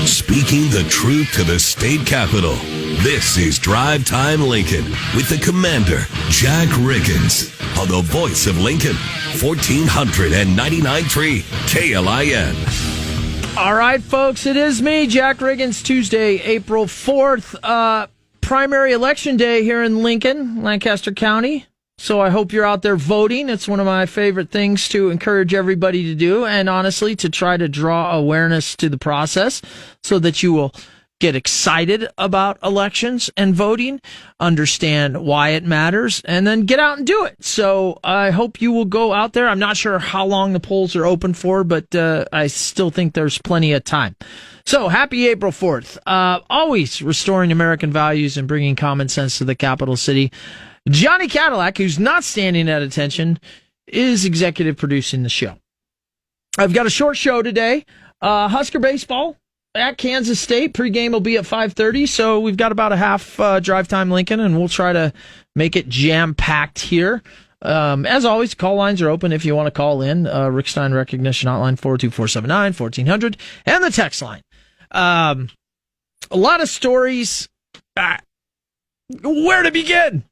Speaking the truth to the state capitol, this is Drive Time Lincoln with the Commander, Jack Riggins, on the voice of Lincoln, 1499.3 KLIN. All right, folks, it is me, Jack Riggins, Tuesday, April 4th, primary election day here in Lincoln, Lancaster County. So I hope you're out there voting. It's one of my favorite things to encourage everybody to do, and honestly, to try to draw awareness to the process so that you will get excited about elections and voting, understand why it matters, and then get out and do it. So I hope you will go out there. I'm not sure how long the polls are open for, but I still think there's plenty of time. So happy April 4th. Always restoring American values and bringing common sense to the capital city. Johnny Cadillac, who's not standing at attention, is executive producing the show. I've got a short show today. Husker baseball at Kansas State. Pregame will be at 5:30, so we've got about a half drive time Lincoln, and we'll try to make it jam-packed here. As always, call lines are open if you want to call in. Rick Stein Recognition Hotline, 42479-1400, and the text line. A lot of stories. Where to begin?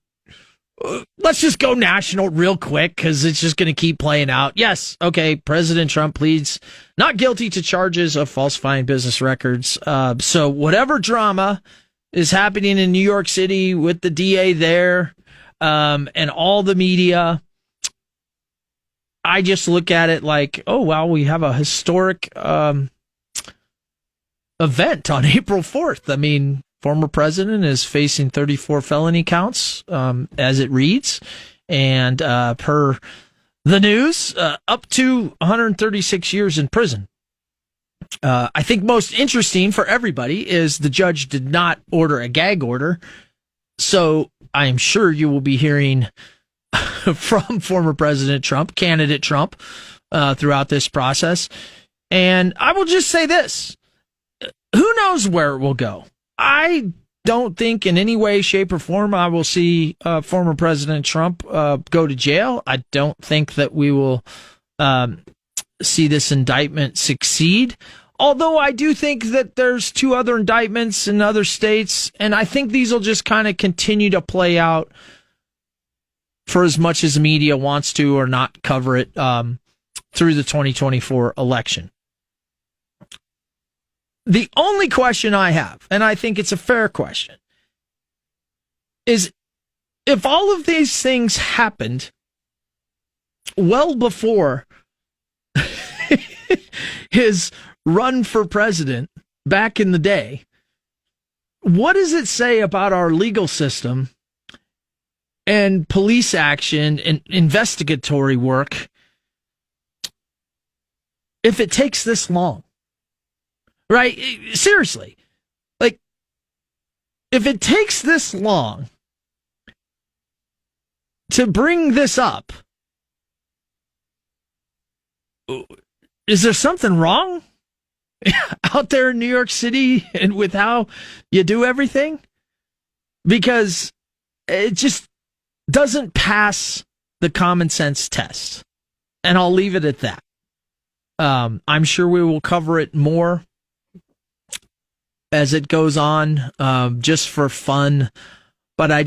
Let's just go national real quick because it's just going to keep playing out. Yes, okay, President Trump pleads not guilty to charges of falsifying business records. So whatever drama is happening in New York City with the DA there and all the media, I just look at it like, oh, wow, we have a historic event on April 4th. I mean, former president is facing 34 felony counts, as it reads, and per the news, up to 136 years in prison. I think most interesting for everybody is the judge did not order a gag order, so I am sure you will be hearing from former President Trump, candidate Trump, throughout this process. And I will just say this. Who knows where it will go? I don't think in any way, shape, or form I will see former President Trump go to jail. I don't think that we will see this indictment succeed. Although I do think that there's two other indictments in other states, and I think these will just kind of continue to play out for as much as the media wants to or not cover it through the 2024 election. The only question I have, and I think it's a fair question, is if all of these things happened well before his run for president back in the day, what does it say about our legal system and police action and investigatory work if it takes this long? Right? Seriously. Like, if it takes this long to bring this up, is there something wrong out there in New York City and with how you do everything? Because it just doesn't pass the common sense test. And I'll leave it at that. I'm sure we will cover it more as it goes on, just for fun. But I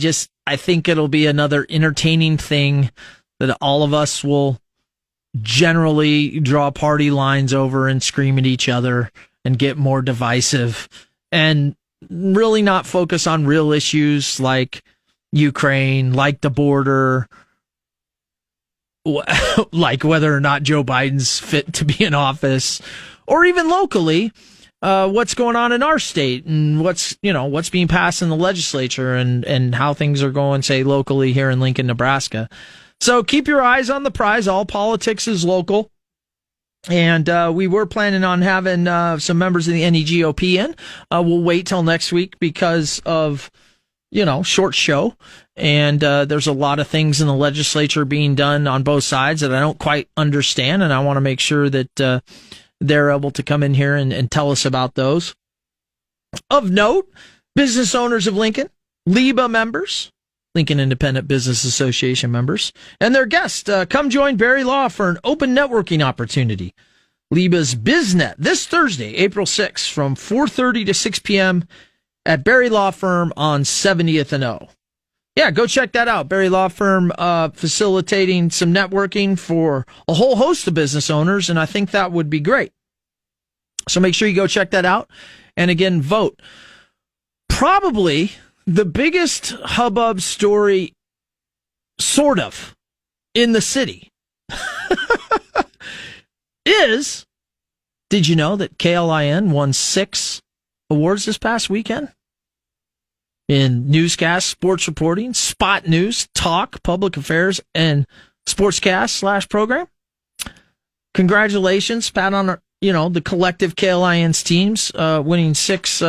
think it'll be another entertaining thing that all of us will generally draw party lines over and scream at each other and get more divisive and really not focus on real issues like Ukraine, like the border, like whether or not Joe Biden's fit to be in office, or even locally, what's going on in our state and what's being passed in the legislature and how things are going, say, locally here in Lincoln, Nebraska. So keep your eyes on the prize. All politics is local. And we were planning on having some members of the NEGOP in. We'll wait till next week because of, short show. And there's a lot of things in the legislature being done on both sides that I don't quite understand. And I want to make sure that they're able to come in here and tell us about those. Of note, business owners of Lincoln, LIBA members, Lincoln Independent Business Association members, and their guests, come join Barry Law for an open networking opportunity. Liba's BizNet this Thursday, April 6th, from 4:30 to 6 p.m. at Barry Law Firm on 70th and O. Yeah, go check that out. Barry Law Firm facilitating some networking for a whole host of business owners, and I think that would be great. So make sure you go check that out. And again, vote. Probably the biggest hubbub story, sort of, in the city is, did you know that KLIN won 6 awards this past weekend? In newscast, sports reporting, spot news, talk, public affairs, and sportscast/program. Congratulations, pat on the collective KLIN's teams winning 6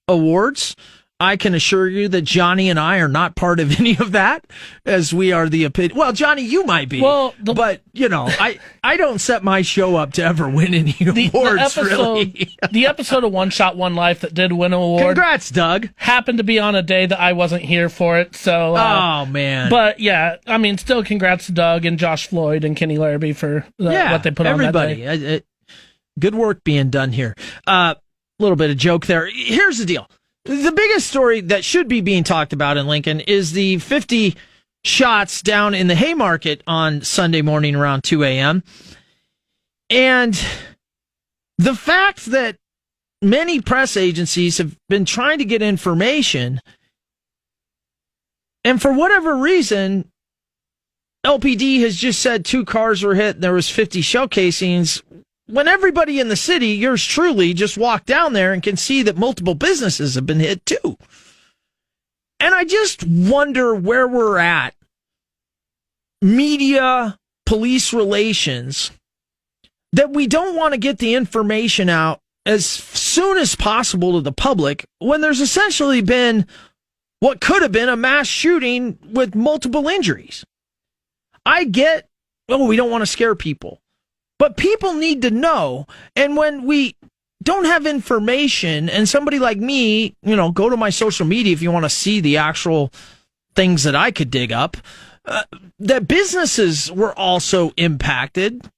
awards. I can assure you that Johnny and I are not part of any of that, as we are the opinion. Well, Johnny, you might be. Well, but I don't set my show up to ever win any awards. Really, the episode of One Shot One Life that did win an award. Congrats, Doug. Happened to be on a day that I wasn't here for it. So, oh man. But yeah, I mean, still, congrats to Doug and Josh Floyd and Kenny Larrabee for what they put on that day. Everybody, good work being done here. Little bit of joke there. Here's the deal. The biggest story that should be being talked about in Lincoln is the 50 shots down in the Haymarket on Sunday morning around 2 a.m. And the fact that many press agencies have been trying to get information, and for whatever reason, LPD has just said 2 cars were hit and there was 50 shell casings, when everybody in the city, yours truly, just walked down there and can see that multiple businesses have been hit too. And I just wonder where we're at. Media, police relations, that we don't want to get the information out as soon as possible to the public when there's essentially been what could have been a mass shooting with multiple injuries. I get, we don't want to scare people. But people need to know, and when we don't have information, and somebody like me, go to my social media if you want to see the actual things that I could dig up, that businesses were also impacted,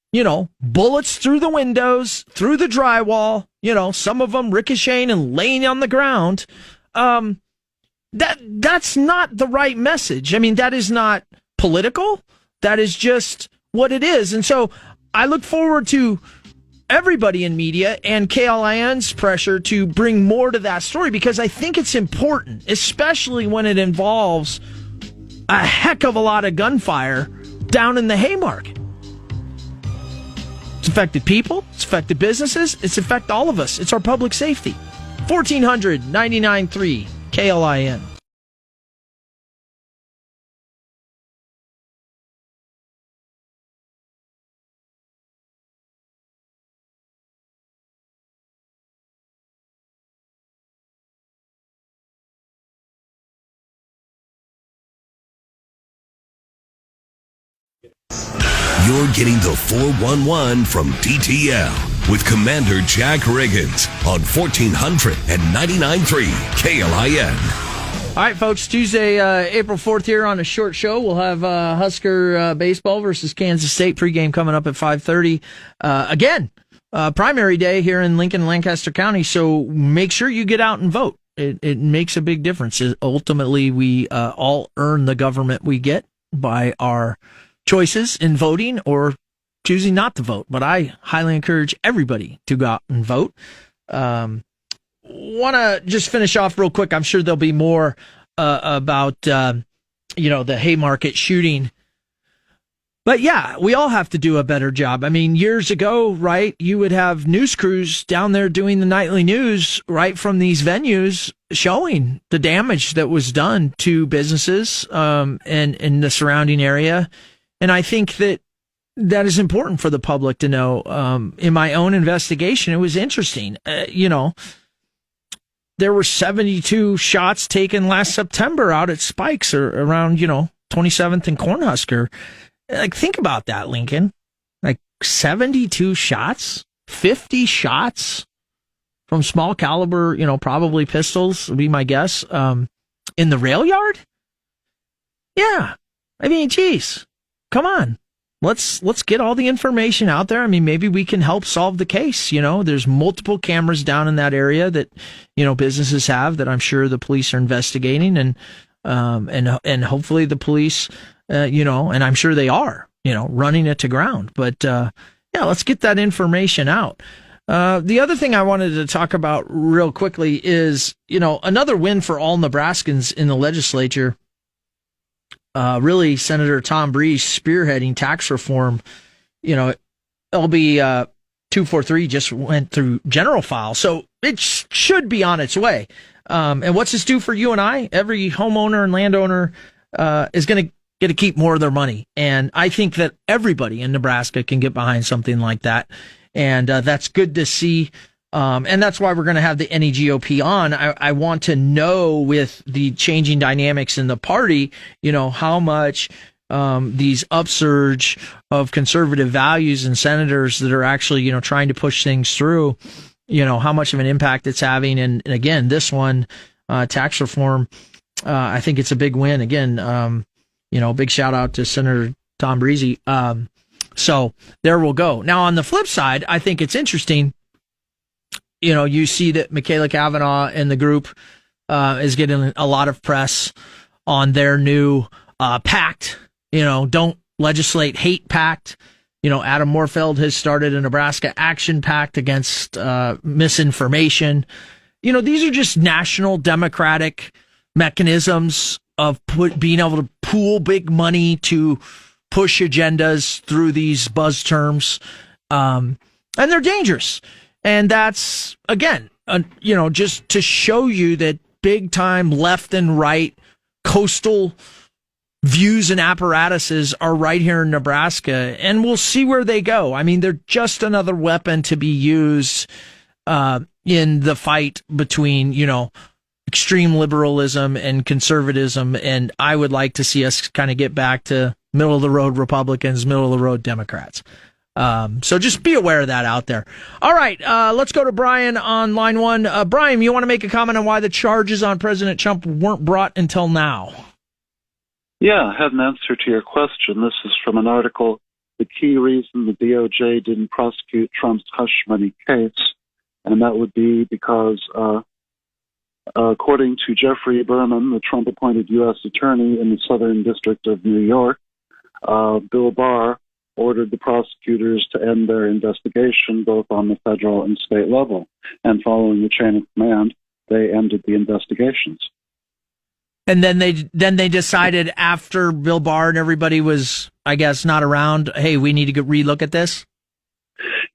bullets through the windows, through the drywall, some of them ricocheting and laying on the ground. That's not the right message. I mean, that is not political. That is just what it is. And so I look forward to everybody in media and KLIN's pressure to bring more to that story, because I think it's important, especially when it involves a heck of a lot of gunfire down in the Haymarket. It's affected people, it's affected businesses, it's affected all of us. It's our public safety. 1499.3 KLIN. You're getting the 411 from DTL with Commander Jack Riggins on 1499.3 KLIN. All right, folks, Tuesday, April 4th here on a short show. We'll have Husker baseball versus Kansas State pregame coming up at 5:30. Again, primary day here in Lincoln, Lancaster County, so make sure you get out and vote. It makes a big difference. Ultimately, we all earn the government we get by our choices in voting or choosing not to vote. But I highly encourage everybody to go out and vote. Want to just finish off real quick. I'm sure there'll be more about the Haymarket shooting. But yeah, we all have to do a better job. I mean, years ago, right, you would have news crews down there doing the nightly news right from these venues, showing the damage that was done to businesses and in the surrounding area. And I think that is important for the public to know. In my own investigation, it was interesting. There were 72 shots taken last September out at Spikes or around, 27th and Cornhusker. Like, think about that, Lincoln. Like 72 shots, 50 shots from small caliber, probably pistols would be my guess, in the rail yard. Yeah. I mean, geez. Come on. let's get all the information out there. I mean, maybe we can help solve the case. There's multiple cameras down in that area that, businesses have that I'm sure the police are investigating, and hopefully the police, and I'm sure they are, running it to ground. But, let's get that information out. The other thing I wanted to talk about real quickly is, another win for all Nebraskans in the legislature. Really, Senator Tom Breeze spearheading tax reform. LB 243 just went through general file, so it should be on its way. And what's this do for you and I? Every homeowner and landowner is going to get to keep more of their money, and I think that everybody in Nebraska can get behind something like that, and that's good to see. And that's why we're going to have the NEGOP on. I want to know, with the changing dynamics in the party, how much these upsurge of conservative values and senators that are actually, trying to push things through, how much of an impact it's having. And again, this one, tax reform, I think it's a big win. Again, big shout out to Senator Tom Breeze. So there we'll go. Now, on the flip side, I think it's interesting. You see that Michaela Cavanaugh and the group is getting a lot of press on their new pact, Don't Legislate Hate Pact. Adam Morfeld has started a Nebraska Action Pact against misinformation. These are just national democratic mechanisms of being able to pool big money to push agendas through these buzz terms. And they're dangerous. And that's, again, just to show you that big time left and right coastal views and apparatuses are right here in Nebraska, and we'll see where they go. I mean, they're just another weapon to be used in the fight between, extreme liberalism and conservatism. And I would like to see us kind of get back to middle of the road Republicans, middle of the road Democrats. So just be aware of that out there. All right, let's go to Brian on line one. Brian, you want to make a comment on why the charges on President Trump weren't brought until now? Yeah, I have an answer to your question. This is from an article, The Key Reason the DOJ Didn't Prosecute Trump's Hush Money Case, and that would be because, according to Jeffrey Berman, the Trump-appointed U.S. attorney in the Southern District of New York, Bill Barr ordered the prosecutors to end their investigation both on the federal and state level. And following the chain of command, they ended the investigations. And then they decided, after Bill Barr and everybody was, I guess, not around, hey, we need to relook at this?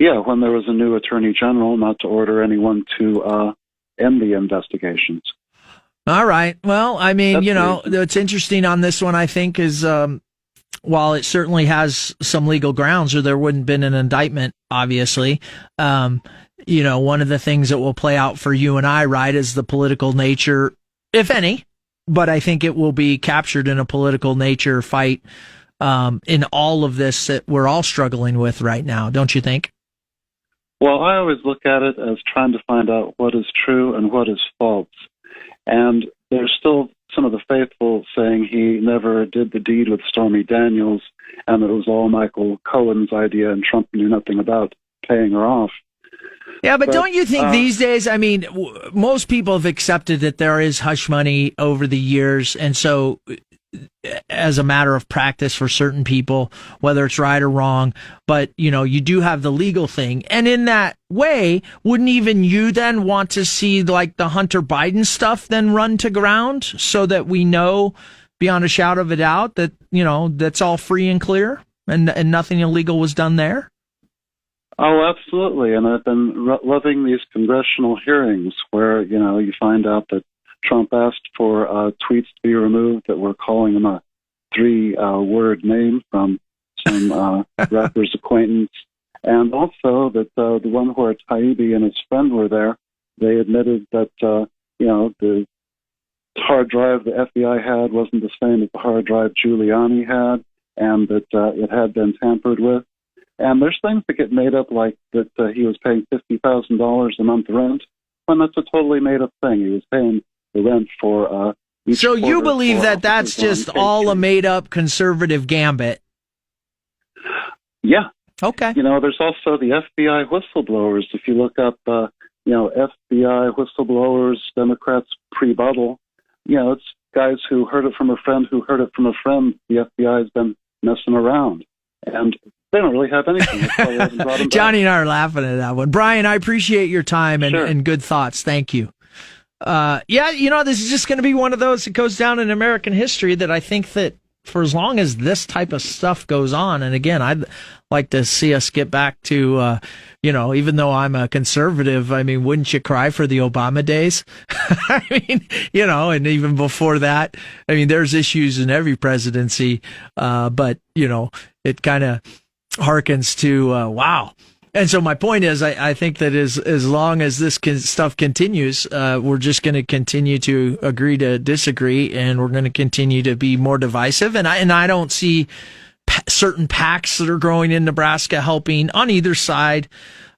Yeah, when there was a new attorney general, not to order anyone to end the investigations. All right. Well, I mean, what's interesting on this one, I think, is while it certainly has some legal grounds, or there wouldn't have been an indictment, obviously, one of the things that will play out for you and I, right, is the political nature, if any, but I think it will be captured in a political nature fight in all of this that we're all struggling with right now, don't you think? Well, I always look at it as trying to find out what is true and what is false. And there's still some of the faithful saying he never did the deed with Stormy Daniels, and it was all Michael Cohen's idea, and Trump knew nothing about paying her off. Yeah, but don't you think these days, I mean, most people have accepted that there is hush money over the years, and so as a matter of practice for certain people, whether it's right or wrong, but, you do have the legal thing. And in that way, wouldn't even you then want to see, like, the Hunter Biden stuff then run to ground so that we know beyond a shadow of a doubt that, that's all free and clear and nothing illegal was done there? Oh, absolutely. And I've been loving these congressional hearings where, you find out that Trump asked for tweets to be removed that were calling him a 3-word name from some rapper's acquaintance. And also that the one where Taibbi and his friend were there, they admitted that, the hard drive the FBI had wasn't the same as the hard drive Giuliani had, and that it had been tampered with. And there's things that get made up, like that he was paying $50,000 a month rent, when that's a totally made-up thing. He was paying the rent for each So you quarter believe that that's just all a made-up conservative gambit? Yeah. Okay. There's also the FBI whistleblowers. If you look up, FBI whistleblowers, Democrats pre-bubble, it's guys who heard it from a friend who heard it from a friend. The FBI has been messing around, and they don't really have anything. That's why they haven't brought them Johnny back. and I are laughing at that one. Brian, I appreciate your time and good thoughts. Thank you. This is just going to be one of those that goes down in American history that I think that for as long as this type of stuff goes on, and again, I'd like to see us get back to, even though I'm a conservative, I mean, wouldn't you cry for the Obama days? I mean, and even before that, I mean, there's issues in every presidency, but, it kind of harkens to, wow. And so my point is, I think that as long as this stuff continues, we're just going to continue to agree to disagree, and we're going to continue to be more divisive. And I don't see certain PACs that are growing in Nebraska helping on either side.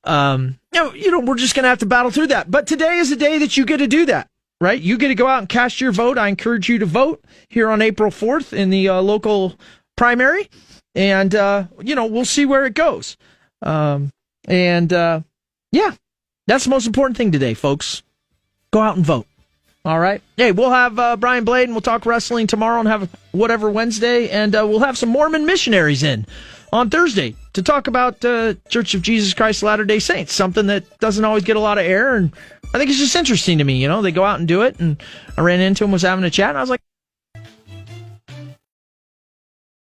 We're just going to have to battle through that. But today is a day that you get to do that, right? You get to go out and cast your vote. I encourage you to vote here on April 4th in the local primary, and we'll see where it goes. That's the most important thing today, folks. Go out and vote. All right. Hey, we'll have Brian Blade, and we'll talk wrestling tomorrow and have whatever Wednesday, and we'll have some Mormon missionaries in on Thursday to talk about Church of Jesus Christ of Latter-day Saints, something that doesn't always get a lot of air, and I think it's just interesting to me. They go out and do it, and I ran into him, was having a chat, and I was like,